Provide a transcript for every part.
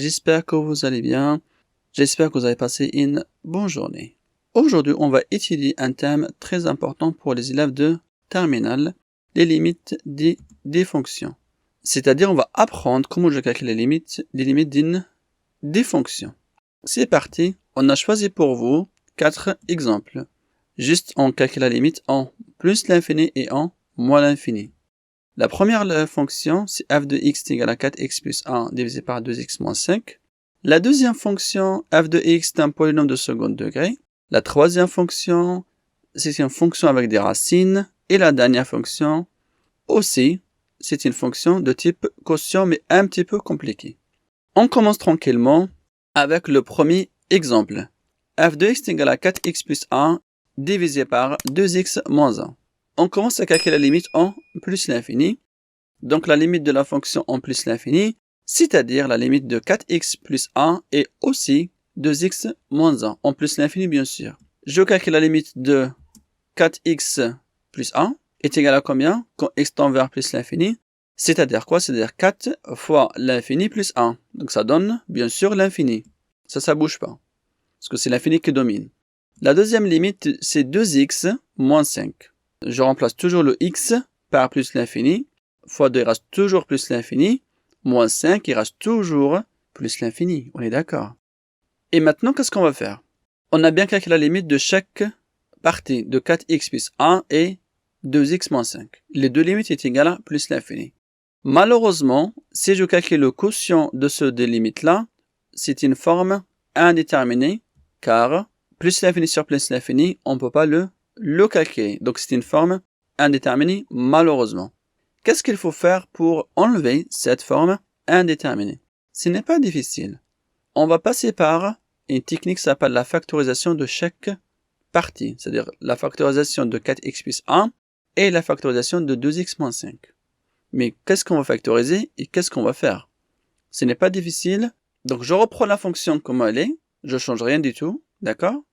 j'espère que vous allez bien. J'espère que vous avez passé une bonne journée. Aujourd'hui, on va étudier un thème très important pour les élèves de terminale, les limites des fonctions. C'est-à-dire, on va apprendre comment je calcule les limites des fonctions. C'est parti, on a choisi pour vous 4 exemples. Juste, on calcule la limite en plus l'infini et en moins l'infini. La première fonction, c'est f de x est égal à 4x plus 1 divisé par 2x moins 5. La deuxième fonction, f de x est un polynôme de second degré. La troisième fonction, c'est une fonction avec des racines. Et la dernière fonction, aussi, c'est une fonction de type quotient, mais un petit peu compliquée. On commence tranquillement avec le premier exemple. f de x est égal à 4x plus 1 divisé par 2x moins 1. On commence à calculer la limite en plus l'infini. Donc la limite de la fonction en plus l'infini, c'est-à-dire la limite de 4x plus 1 et aussi 2x moins 1, en plus l'infini bien sûr. Je calcule la limite de 4x plus 1 est égal à combien quand x tend vers plus l'infini? C'est-à-dire quoi? C'est-à-dire 4 fois l'infini plus 1. Donc ça donne bien sûr l'infini. Ça bouge pas. Parce que c'est l'infini qui domine. La deuxième limite, c'est 2x moins 5. Je remplace toujours le x par plus l'infini. Fois 2, il reste toujours plus l'infini. Moins 5, il reste toujours plus l'infini. On est d'accord. Et maintenant, qu'est-ce qu'on va faire? On a bien calculé la limite de chaque partie de 4x plus 1 et 2x moins 5. Les deux limites sont égales à plus l'infini. Malheureusement, si je calcule le quotient de ces deux limites-là, c'est une forme indéterminée, car plus l'infini sur plus l'infini, on ne peut pas le calculer. Donc c'est une forme indéterminée, malheureusement. Qu'est-ce qu'il faut faire pour enlever cette forme indéterminée? Ce n'est pas difficile. On va passer par une technique qui s'appelle la factorisation de chaque partie, c'est-à-dire la factorisation de 4x plus 1 et la factorisation de 2x moins 5. Mais qu'est-ce qu'on va factoriser et qu'est-ce qu'on va faire? Ce n'est pas difficile. Donc je reprends la fonction comme elle est, je ne change rien du tout, d'accord?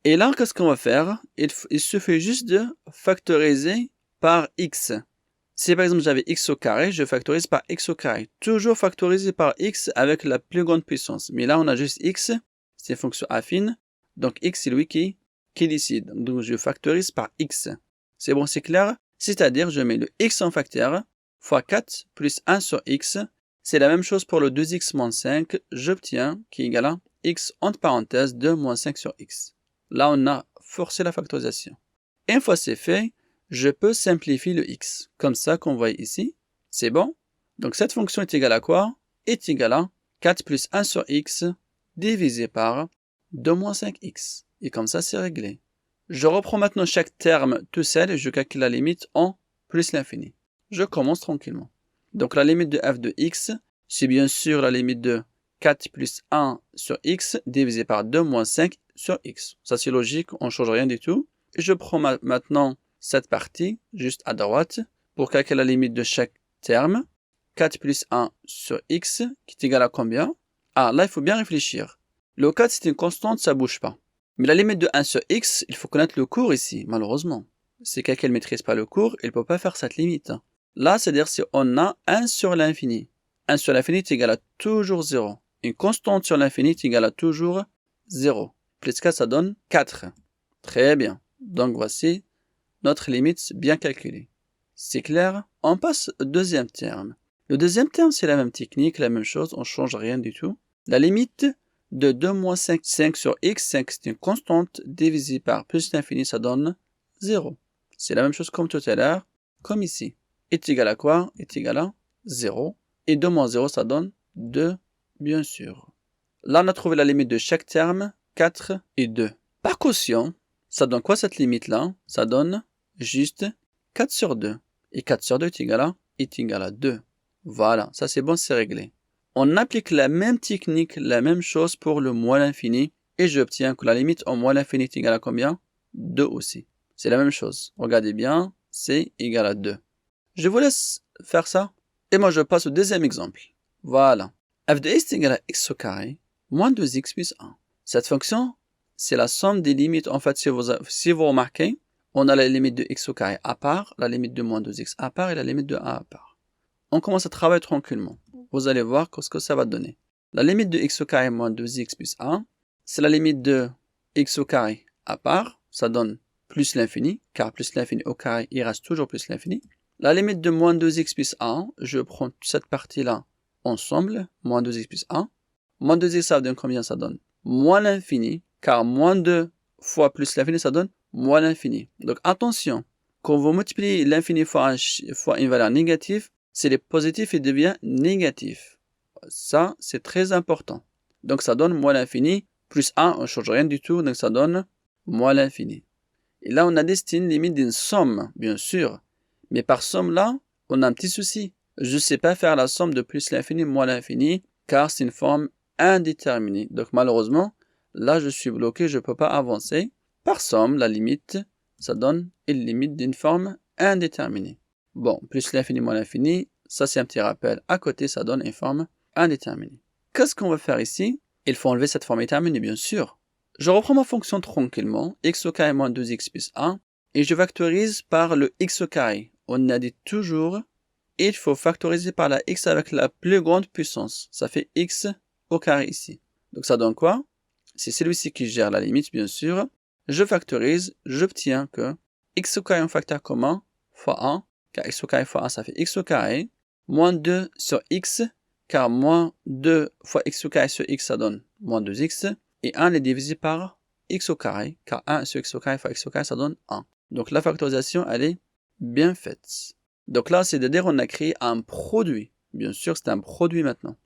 Et là, qu'est-ce qu'on va faire? Il suffit juste de factoriser par x. Si par exemple j'avais x au carré, je factorise par x au carré. Toujours factoriser par x avec la plus grande puissance. Mais là, on a juste x, c'est une fonction affine. Donc x, c'est lui qui décide. Donc je factorise par x. C'est bon, c'est clair? C'est-à-dire, je mets le x en facteur, fois 4 plus 1 sur x. C'est la même chose pour le 2x moins 5. J'obtiens qui est égal à x entre parenthèses 2 moins 5 sur x. Là, on a forcé la factorisation. Une fois c'est fait, je peux simplifier le x. Comme ça qu'on voit ici. C'est bon? Donc cette fonction est égale à quoi? Est égale à 4 plus 1 sur x divisé par 2 moins 5x. Et comme ça, c'est réglé. Je reprends maintenant chaque terme tout seul et je calcule la limite en plus l'infini. Je commence tranquillement. Donc la limite de f de x, c'est bien sûr la limite de 4 plus 1 sur x divisé par 2 moins 5 sur x. Ça c'est logique, on ne change rien du tout. Et je prends maintenant cette partie, juste à droite, pour calculer la limite de chaque terme. 4 plus 1 sur x, qui est égal à combien? Ah, là il faut bien réfléchir. Le 4 c'est une constante, ça ne bouge pas. Mais la limite de 1 sur x, il faut connaître le cours ici, malheureusement. Si quelqu'un ne maîtrise pas le cours, il ne peut pas faire cette limite. Là, c'est-à-dire si on a 1 sur l'infini. 1 sur l'infini est égal à toujours 0. Une constante sur l'infini est égale à toujours 0. Plus 4, ça donne 4. Très bien. Donc voici notre limite bien calculée. C'est clair? On passe au deuxième terme. Le deuxième terme, c'est la même technique, la même chose, on ne change rien du tout. La limite de 2 moins 5 sur x, 5 c'est une constante, divisée par plus l'infini, ça donne 0. C'est la même chose comme tout à l'heure, comme ici. Est égal à quoi? Est égal à 0. Et 2 moins 0, ça donne 2, bien sûr. Là, on a trouvé la limite de chaque terme, 4 et 2. Par quotient, ça donne quoi cette limite-là? Ça donne juste 4 sur 2. Et 4 sur 2 est égal à 2. Voilà, ça c'est bon, c'est réglé. On applique la même technique, la même chose pour le moins l'infini. Et j'obtiens que la limite en moins l'infini est égale à combien? 2 aussi. C'est la même chose. Regardez bien, c'est égal à 2. Je vous laisse faire ça. Et moi, je passe au deuxième exemple. Voilà. f de x est égal à x au carré moins 2x plus 1. Cette fonction, c'est la somme des limites. En fait, si vous remarquez, on a la limite de x au carré à part, la limite de moins 2x à part et la limite de 1 à part. On commence à travailler tranquillement. Vous allez voir ce que ça va donner. La limite de x au carré moins 2x plus 1, c'est la limite de x au carré à part, ça donne plus l'infini, car plus l'infini au carré, il reste toujours plus l'infini. La limite de moins 2x plus 1, je prends cette partie-là ensemble, moins 2x plus 1. Moins 2x, ça donne combien? Ça donne moins l'infini, car moins 2 fois plus l'infini, ça donne moins l'infini. Donc attention, quand vous multipliez l'infini fois une valeur négative, c'est les positifs, il devient négatif. Ça, c'est très important. Donc ça donne moins l'infini, plus 1, on ne change rien du tout, donc ça donne moins l'infini. Et là, on a destiné limite d'une somme, bien sûr. Mais par somme là, on a un petit souci. Je ne sais pas faire la somme de plus l'infini, moins l'infini, car c'est une forme indéterminée. Donc malheureusement, là, je suis bloqué, je ne peux pas avancer. Par somme, la limite, ça donne une limite d'une forme indéterminée. Bon, plus l'infini, moins l'infini, ça c'est un petit rappel. À côté, ça donne une forme indéterminée. Qu'est-ce qu'on va faire ici? Il faut enlever cette forme déterminée, bien sûr. Je reprends ma fonction tranquillement, x au carré moins 2x plus 1, et je factorise par le x au carré. On a dit toujours, il faut factoriser par la x avec la plus grande puissance. Ça fait x au carré ici. Donc ça donne quoi? C'est celui-ci qui gère la limite, bien sûr. Je factorise, j'obtiens que x au carré en facteur commun fois 1, car x au carré fois 1, ça fait x au carré, moins 2 sur x, car moins 2 fois x au carré sur x, ça donne moins 2x, et 1 est divisé par x au carré, car 1 sur x au carré fois x au carré, ça donne 1. Donc la factorisation, elle est bien faite. Donc là, c'est-à-dire on a créé un produit. Bien sûr, c'est un produit maintenant.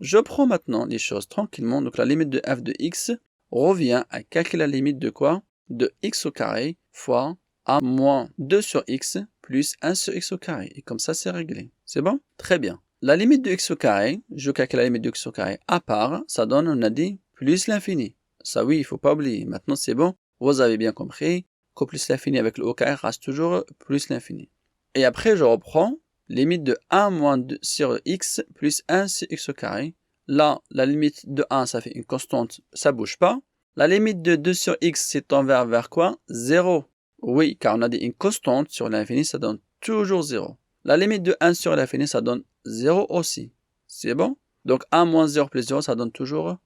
Je prends maintenant les choses tranquillement. Donc la limite de f de x revient à calculer la limite de quoi? De x au carré fois a moins 2 sur x plus 1 sur x au carré. Et comme ça, c'est réglé. C'est bon? Très bien. La limite de x au carré, je calcule la limite de x au carré à part, ça donne, on a dit, plus l'infini. Ça oui, il ne faut pas oublier. Maintenant, c'est bon. Vous avez bien compris que plus l'infini avec le au carré reste toujours plus l'infini. Et après, je reprends limite de 1 moins 2 sur x plus 1 sur x au carré. Là, la limite de 1, ça fait une constante, ça ne bouge pas. La limite de 2 sur x, c'est envers vers quoi? 0. Oui, car on a dit une constante sur l'infini, ça donne toujours 0. La limite de 1 sur l'infini, ça donne 0 aussi. C'est bon? Donc 1 moins 0 plus 0, ça donne toujours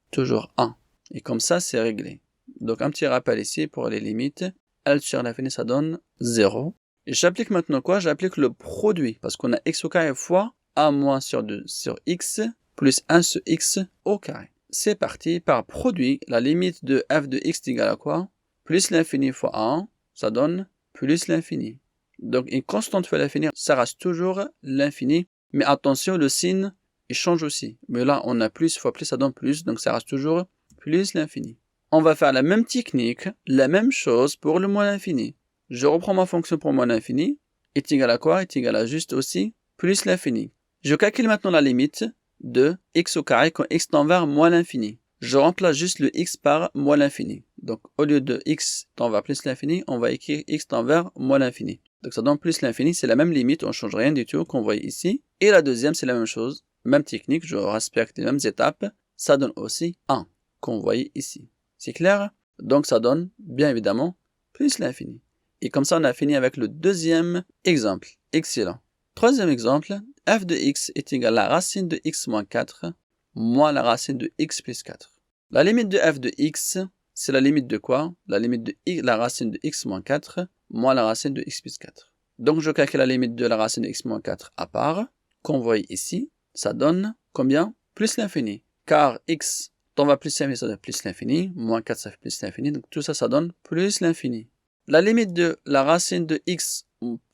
1. Et comme ça, c'est réglé. Donc un petit rappel ici pour les limites. L sur l'infini, ça donne 0. Et j'applique maintenant quoi? J'applique le produit, parce qu'on a x au carré fois a moins sur 2 sur x plus 1 sur x au carré. C'est parti, par produit, la limite de f de x est égale à quoi? Plus l'infini fois 1, ça donne plus l'infini. Donc une constante fois l'infini, ça reste toujours l'infini. Mais attention, le signe, il change aussi. Mais là, on a plus fois plus, ça donne plus, donc ça reste toujours plus l'infini. On va faire la même technique, la même chose pour le moins l'infini. Je reprends ma fonction pour moins l'infini, est égal à quoi? Est égal à juste aussi plus l'infini. Je calcule maintenant la limite de x au carré quand x tend vers moins l'infini. Je remplace juste le x par moins l'infini. Donc au lieu de x tend vers plus l'infini, on va écrire x tend vers moins l'infini. Donc ça donne plus l'infini, c'est la même limite, on ne change rien du tout qu'on voit ici. Et la deuxième, c'est la même chose, même technique, je respecte les mêmes étapes, ça donne aussi 1, qu'on voit ici. C'est clair? Donc ça donne, bien évidemment, plus l'infini. Et comme ça, on a fini avec le deuxième exemple. Excellent. Troisième exemple, f de x est égal à la racine de x moins 4 moins la racine de x plus 4. La limite de f de x, c'est la limite de quoi? La limite de la racine de x moins 4 moins la racine de x plus 4. Donc je calcule la limite de la racine de x moins 4 à part, qu'on voit ici. Ça donne combien? Plus l'infini. Car x tend vers plus l'infini, ça donne plus l'infini. Moins 4, ça fait plus l'infini. Donc tout ça, ça donne plus l'infini. La limite de la racine de x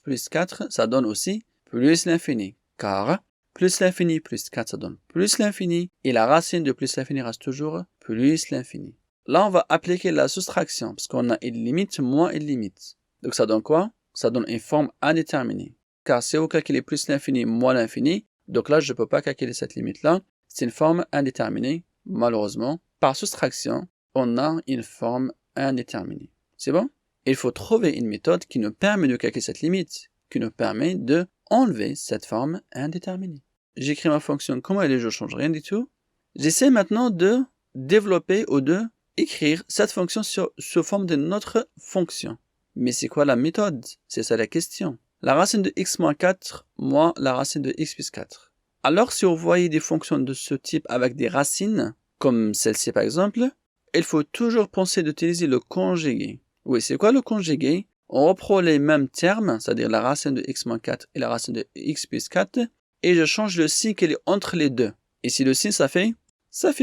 plus 4, ça donne aussi plus l'infini. Car plus l'infini plus 4, ça donne plus l'infini. Et la racine de plus l'infini reste toujours plus l'infini. Là, on va appliquer la soustraction, parce qu'on a une limite moins une limite. Donc ça donne quoi? Ça donne une forme indéterminée. Car si vous calculez plus l'infini moins l'infini, donc là, je ne peux pas calculer cette limite-là. C'est une forme indéterminée, malheureusement. Par soustraction, on a une forme indéterminée. C'est bon? Il faut trouver une méthode qui nous permet de calculer cette limite, qui nous permet de enlever cette forme indéterminée. J'écris ma fonction comme elle est, je ne change rien du tout. J'essaie maintenant de développer ou de écrire cette fonction sous forme de notre fonction. Mais c'est quoi la méthode? C'est ça la question. La racine de x moins 4 moins la racine de x plus 4. Alors, si vous voyez des fonctions de ce type avec des racines, comme celle-ci par exemple, il faut toujours penser d'utiliser le conjugué. Oui, c'est quoi le conjugué? On reprend les mêmes termes, c'est-à-dire la racine de x moins 4 et la racine de x plus 4, et je change le signe qui est entre les deux. Ici, le signe, ça fait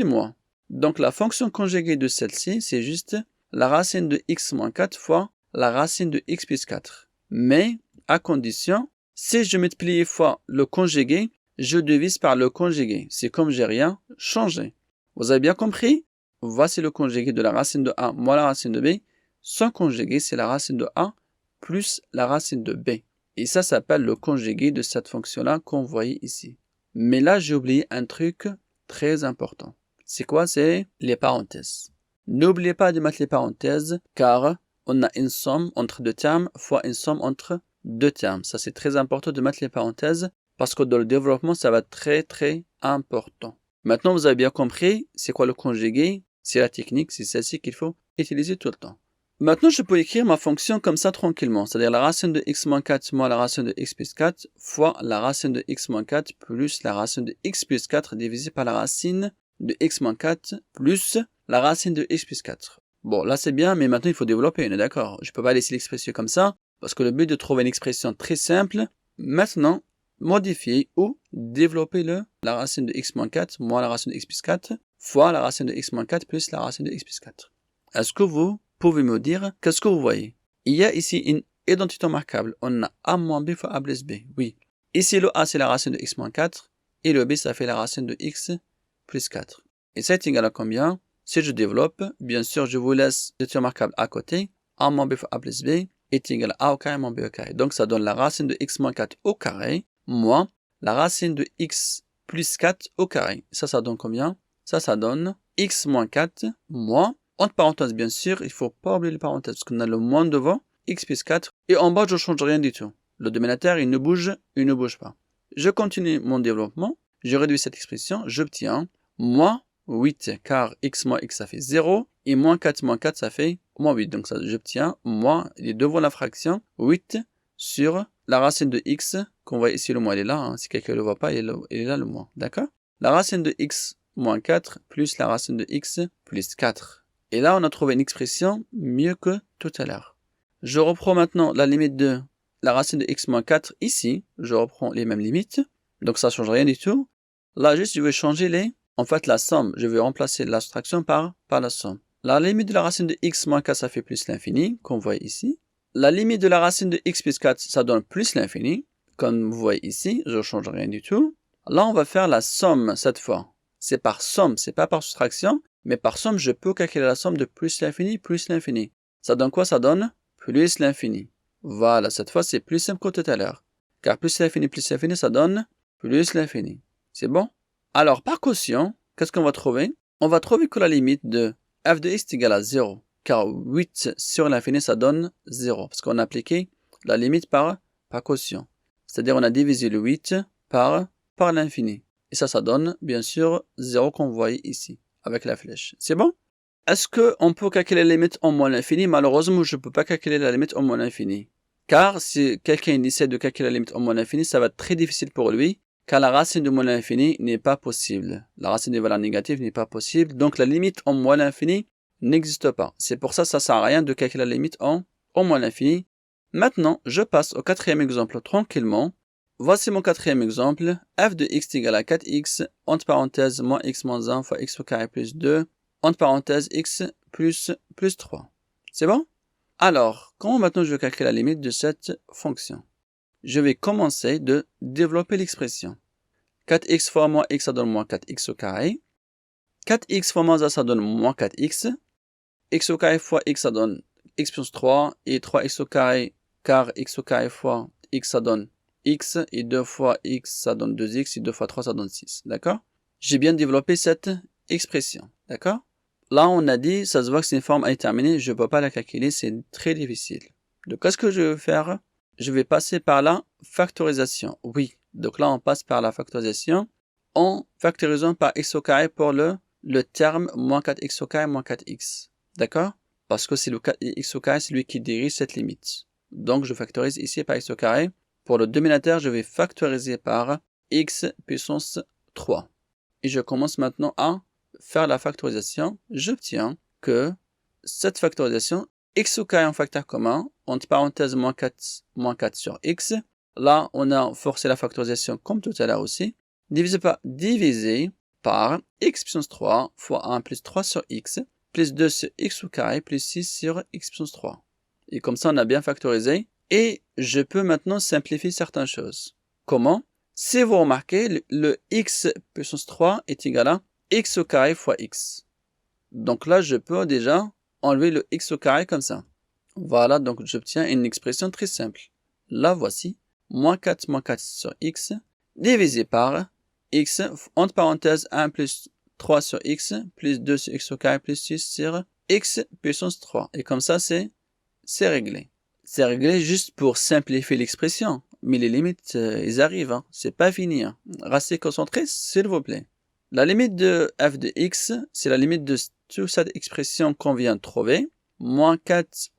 moins. Donc, la fonction conjuguée de celle-ci, c'est juste la racine de x moins 4 fois la racine de x plus 4. Mais, à condition, si je multiplie fois le conjugué, je divise par le conjugué. C'est comme j'ai rien changé. Vous avez bien compris? Voici le conjugué de la racine de a moins la racine de b. Son conjugué, c'est la racine de a plus la racine de b. Et ça s'appelle le conjugué de cette fonction-là qu'on voyait ici. Mais là, j'ai oublié un truc très important. C'est quoi? C'est les parenthèses. N'oubliez pas de mettre les parenthèses, car on a une somme entre deux termes fois une somme entre deux termes. Ça, c'est très important de mettre les parenthèses, parce que dans le développement, ça va être très, très important. Maintenant, vous avez bien compris, c'est quoi le conjugué? C'est la technique, c'est celle-ci qu'il faut utiliser tout le temps. Maintenant, je peux écrire ma fonction comme ça tranquillement, c'est-à-dire la racine de x moins 4 moins la racine de x plus 4 fois la racine de x moins 4 plus la racine de x plus 4 divisé par la racine de x moins 4 plus la racine de x plus 4. Bon, là c'est bien, mais maintenant il faut développer, on est d'accord? Je ne peux pas laisser l'expression comme ça, parce que le but est de trouver une expression très simple. Maintenant, modifier ou développer la racine de x moins 4 moins la racine de x plus 4 fois la racine de x moins 4 plus la racine de x plus 4. Est-ce que vous pouvez me dire qu'est-ce que vous voyez? Il y a ici une identité remarquable. On a a moins b fois a plus b. Oui. Ici, le a, c'est la racine de x moins 4 et le b, ça fait la racine de x plus 4. Et ça est égal à combien? Si je développe, bien sûr, je vous laisse l'identité remarquable à côté. A moins b fois a plus b est égal à a au carré moins b au carré. Donc, ça donne la racine de x moins 4 au carré moins la racine de x plus 4 au carré. Ça donne combien? Ça donne x moins 4 moins, entre parenthèses bien sûr, il ne faut pas oublier les parenthèses parce qu'on a le moins devant, x plus 4, et en bas je ne change rien du tout. Le dénominateur il ne bouge pas. Je continue mon développement, je réduis cette expression, j'obtiens moins 8 car x moins x ça fait 0, et moins 4 ça fait moins 8. Donc j'obtiens moins, il est devant la fraction, 8 sur la racine de x, qu'on voit ici le moins il est là, hein. Si quelqu'un ne le voit pas, il est là le moins, d'accord? La racine de x moins 4 plus la racine de x plus 4. Et là, on a trouvé une expression mieux que tout à l'heure. Je reprends maintenant la limite de la racine de x moins 4 ici. Je reprends les mêmes limites. Donc ça ne change rien du tout. Là, juste, je vais changer la somme. Je vais remplacer la soustraction par la somme. La limite de la racine de x moins 4, ça fait plus l'infini, qu'on voit ici. La limite de la racine de x plus 4, ça donne plus l'infini. Comme vous voyez ici, je ne change rien du tout. Là, on va faire la somme cette fois. C'est par somme, c'est pas par soustraction, mais par somme, je peux calculer la somme de plus l'infini plus l'infini. Ça donne quoi? Ça donne plus l'infini. Voilà, cette fois, c'est plus simple que tout à l'heure. Car plus l'infini, ça donne plus l'infini. C'est bon? Alors, par quotient, qu'est-ce qu'on va trouver? On va trouver que la limite de f de x est égale à 0. Car 8 sur l'infini, ça donne 0. Parce qu'on a appliqué la limite par quotient. C'est-à-dire, on a divisé le 8 par l'infini. Et ça donne, bien sûr, 0 qu'on voit ici, avec la flèche. C'est bon? Est-ce qu'on peut calculer la limite en moins l'infini? Malheureusement, je ne peux pas calculer la limite en moins l'infini. Car si quelqu'un essaie de calculer la limite en moins l'infini, ça va être très difficile pour lui, car la racine de moins l'infini n'est pas possible. La racine des valeurs négatives n'est pas possible, donc la limite en moins l'infini n'existe pas. C'est pour ça que ça ne sert à rien de calculer la limite en moins l'infini. Maintenant, je passe au quatrième exemple tranquillement. Voici mon quatrième exemple. F de x est égal à 4x, entre parenthèses, moins x moins 1 fois x au carré plus 2, entre parenthèses, x plus 3. C'est bon? Alors, comment maintenant je vais calculer la limite de cette fonction? Je vais commencer de développer l'expression. 4x fois moins x, ça donne moins 4x au carré. 4x fois moins 1, ça donne moins 4x. X au carré fois x, ça donne x plus 3. Et 3x au carré, car x au carré fois x, ça donne x, et 2 fois x, ça donne 2x, et 2 fois 3, ça donne 6. D'accord? J'ai bien développé cette expression. D'accord? Là, on a dit, ça se voit que c'est une forme indéterminée, je ne peux pas la calculer, c'est très difficile. Donc, qu'est-ce que je vais faire? Je vais passer par la factorisation. Oui, donc là, on passe par la factorisation en factorisant par x au carré pour le terme moins 4x au carré moins 4x. D'accord? Parce que c'est le 4x au carré, c'est lui qui dirige cette limite. Donc, je factorise ici par x au carré. Pour le dénominateur, je vais factoriser par x puissance 3. Et je commence maintenant à faire la factorisation. J'obtiens que cette factorisation, x au carré en facteur commun, entre parenthèses moins 4 sur x. Là, on a forcé la factorisation comme tout à l'heure aussi. Divisé par x puissance 3 fois 1 plus 3 sur x, plus 2 sur x au carré, plus 6 sur x puissance 3. Et comme ça, on a bien factorisé. Et je peux maintenant simplifier certaines choses. Comment? Si vous remarquez, le x puissance 3 est égal à x au carré fois x. Donc là, je peux déjà enlever le x au carré comme ça. Voilà, donc j'obtiens une expression très simple. La voici. Moins 4 sur x divisé par x, entre parenthèses 1 plus 3 sur x, plus 2 sur x au carré, plus 6 sur x puissance 3. Et comme ça, c'est réglé. C'est réglé juste pour simplifier l'expression. Mais les limites, ils arrivent. Hein. C'est pas fini. Hein. Restez concentrés, s'il vous plaît. La limite de f de x, c'est la limite de toute cette expression qu'on vient de trouver. Moins 4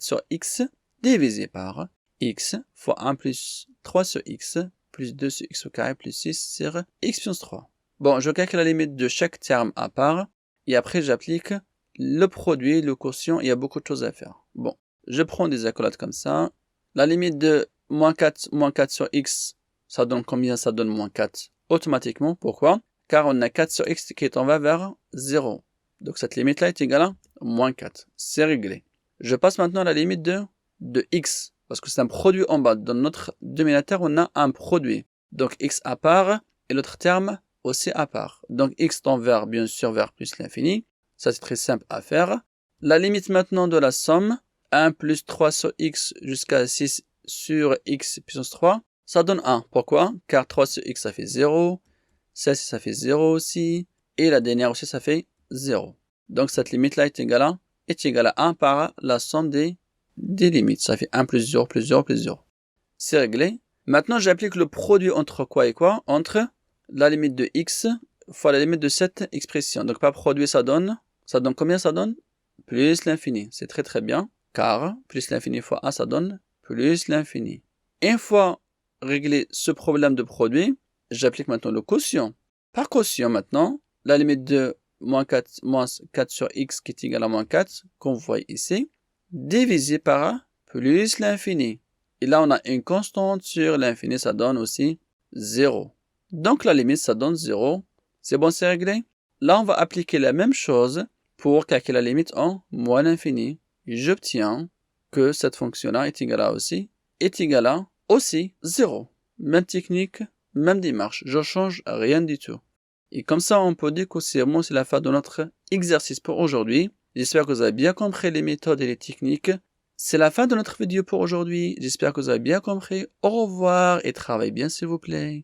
sur x divisé par x fois 1 plus 3 sur x, plus 2 sur x au carré, plus 6 sur x puissance 3. Bon, je calcule la limite de chaque terme à part. Et après, j'applique le produit, le quotient. Il y a beaucoup de choses à faire. Bon. Je prends des accolades comme ça. La limite de moins 4 sur x, ça donne combien? Ça donne moins 4 automatiquement. Pourquoi? Car on a 4 sur x qui est en va vers 0. Donc cette limite-là est égale à moins 4. C'est réglé. Je passe maintenant à la limite de x. Parce que c'est un produit en bas. Dans notre dénominateur, on a un produit. Donc x à part et l'autre terme aussi à part. Donc x tend vers, bien sûr, vers plus l'infini. Ça, c'est très simple à faire. La limite maintenant de la somme, 1 plus 3 sur x jusqu'à 6 sur x puissance 3, ça donne 1. Pourquoi? Car 3 sur x, ça fait 0. 16, ça fait 0 aussi. Et la dernière aussi, ça fait 0. Donc, cette limite-là est égale à 1 par la somme des limites. Ça fait 1 plus 0 plus 0 plus 0. C'est réglé. Maintenant, j'applique le produit entre quoi et quoi? Entre la limite de x fois la limite de cette expression. Donc, par produit, ça donne combien ça donne? Plus l'infini. C'est très très bien. Car plus l'infini fois 1, ça donne plus l'infini. Une fois réglé ce problème de produit, j'applique maintenant le quotient. Par quotient maintenant, la limite de moins 4 sur x qui est égal à moins 4, qu'on voit ici, divisé par plus l'infini. Et là, on a une constante sur l'infini, ça donne aussi 0. Donc la limite, ça donne 0. C'est bon, c'est réglé? Là, on va appliquer la même chose pour calculer la limite en moins l'infini. J'obtiens que cette fonction-là est égale à aussi 0. Même technique, même démarche. Je ne change rien du tout. Et comme ça, on peut dire que c'est la fin de notre exercice pour aujourd'hui. J'espère que vous avez bien compris les méthodes et les techniques. C'est la fin de notre vidéo pour aujourd'hui. J'espère que vous avez bien compris. Au revoir et travaillez bien s'il vous plaît.